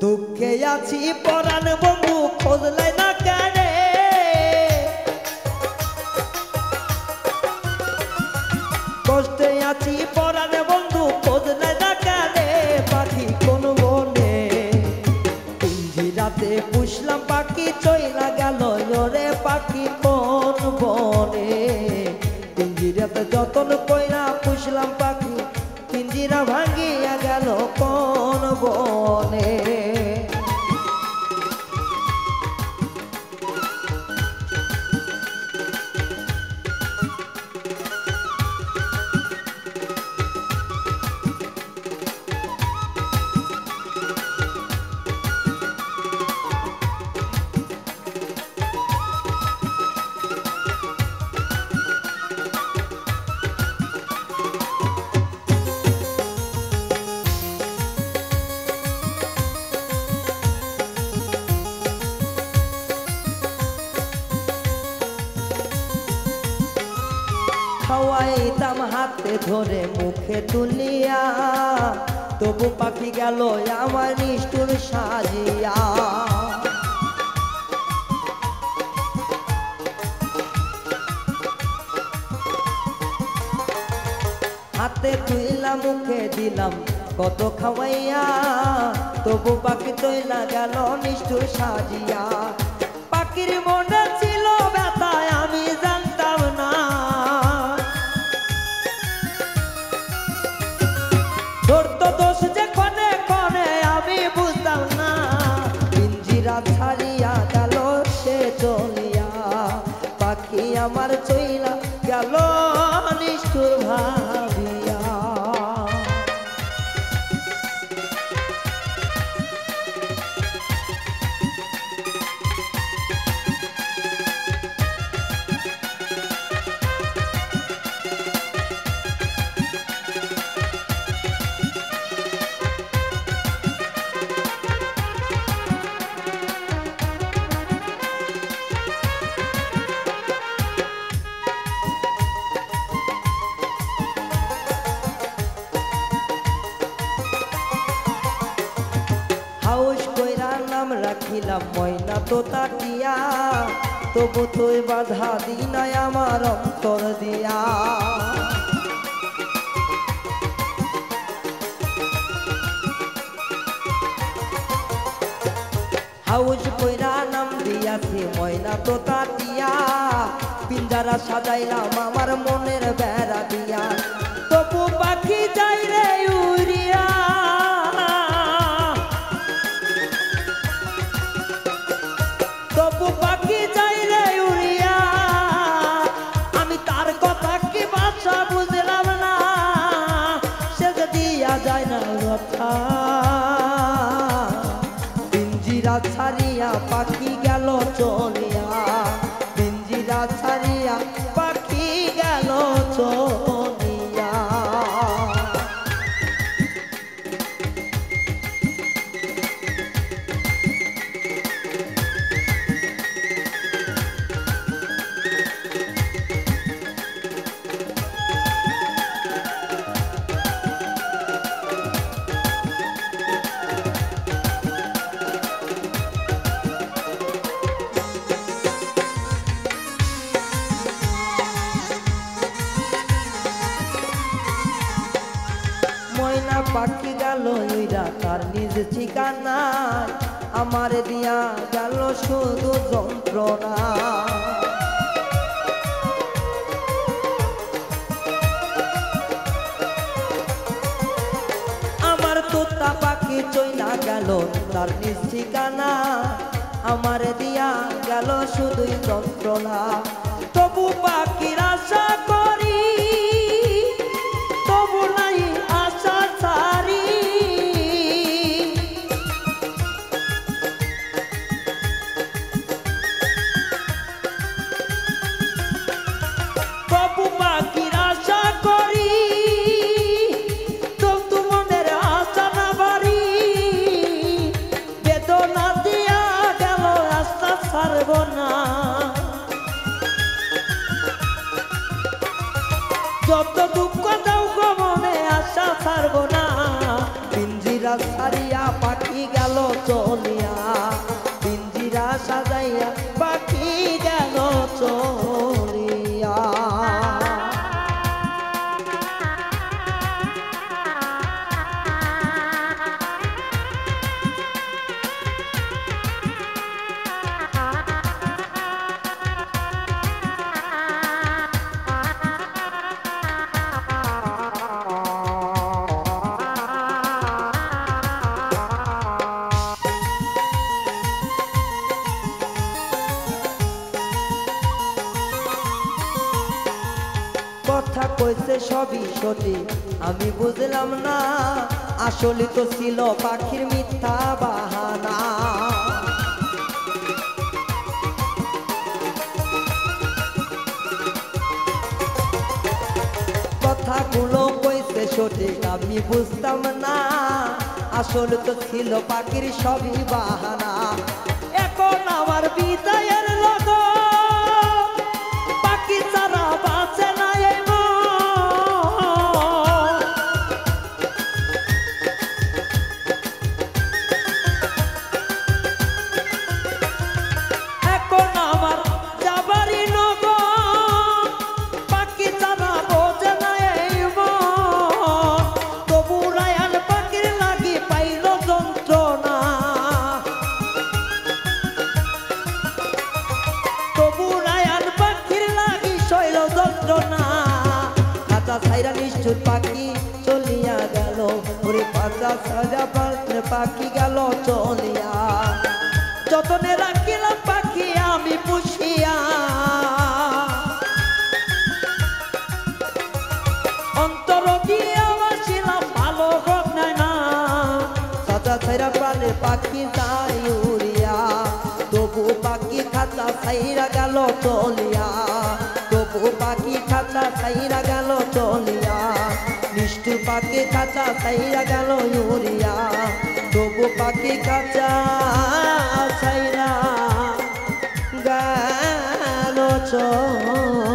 দুঃখে আছি পরাণ বন্ধু খোঁজলাই না কেনে, কষ্টে আছি পরাণ বন্ধু খোঁজলাই না কেনে। পাখি কোন বনে পিঞ্জিরাতে পুষলাম পাখি চইলা গেল রে পাখি কোন বনে। পিঞ্জিরাতে যতন কইরা পুষলাম পাখি পিঞ্জিরা ভাঙিয়া গেল কোন বনে। খাওয়াইতাম হাতে ধরে মুখে তুলিয়া, তবু পাখি গেল আমার নিষ্ঠুর সাজিয়া। হাতে তুইলা মুখে দিলাম কত খাওয়াইয়া, তবু পাখি তৈলা গেল নিষ্ঠুর সাজিয়া। পাখির মনে ছিল ব্যথায় আমি জানতাম না, ধরতো দোষ যে ক্ষণে ক্ষণে আমি বুঝতাম না। পিঞ্জিরা ছাড়িয়া গেল সে চলিয়া, পাখি আমার চইলা গেল নিষ্ঠুর ভাবিয়া। হাউস কইরা নাম রাখিলাম ময়না তোতা টিয়া, তবু তুই বাধা দিনাই আমার অন্তর দিয়া। হাউস কইরা নাম দিয়াছি ময়না তোতা টিয়া, পিঞ্জারা সাজাইলাম আমার মনের বেড়া দিয়া। তবু পাখি যাই রে উড়িয়া, তবু পাখি যাই রে উড়িয়া। আমি তার কথা কি ভাষা বুঝলাম না, সে যে দিয়া যায় না কথা। পিঞ্জিরা ছাড়িয়া পাখি গেল চলিয়া, পিঞ্জিরা ছাড়িয়া পাখি গেল চলিয়া। ময়না পাখি গেল উইরা তার নিজ ঠিকানা, আমার দিয়া গেল শুধু যন্ত্রণা। আমার তোতা পাখি চইলা গেল তার নিজ ঠিকানা, আমার দিয়া গেল শুধুই যন্ত্রণা। তবু পাখির আশা করি, তবু নাই আশা ছাড়ি। তবু পাখির আশা করি, তবু মনের আশা না বাড়ি। বেদনা দিয়া গেল আশা ছাড়ব না, যত দুঃখ দাও গো মনে আশা ছাড়ব না। পিঞ্জিরা ছাড়িয়া পাখি গেল কইছে সবই সঠিক আমি বুঝলাম না আসলে তো ছিল পাখির মিথ্যা বাহানা কথাগুলো কইছে সঠিক আমি বুঝতাম না আসলে তো ছিল পাখির সবই বাহানা এখন আমার বিদায়ের লগন পাখি ছাড়া বাঁচে না এই মন। এখন আমার যাবারই নগর পাখি ছাড়া বোঝে না এই মন তবু রায়ান পাখির লাগি পাইল যন্ত্রণা তবু রায়ান পাখির লাগি শৈল যন্ত্রণা খাঁচা ছাইরা নিষ্ঠুর পাখি চলিয়া গেল ওরে পাঁচা ছাড়া পাখি গেল চলিয়া যতনে রাখিলাম পাখি আমি পুষিয়া অন্তর দিয়া বাসিলাম ভালো হোক না খাঁচা ছাইরা প্রাণে পাখি যাই উড়িয়া তবু পাখি খাঁচা ছাইরা গেল চলিয়া তবু পাখি খাঁচা ছাইরা গেল চলিয়া নিষ্ঠুর পাখি খাঁচা ছাইরা গেল উড়িয়া তবু পাখি খাঁচা ছাইরা গেল চলিয়া।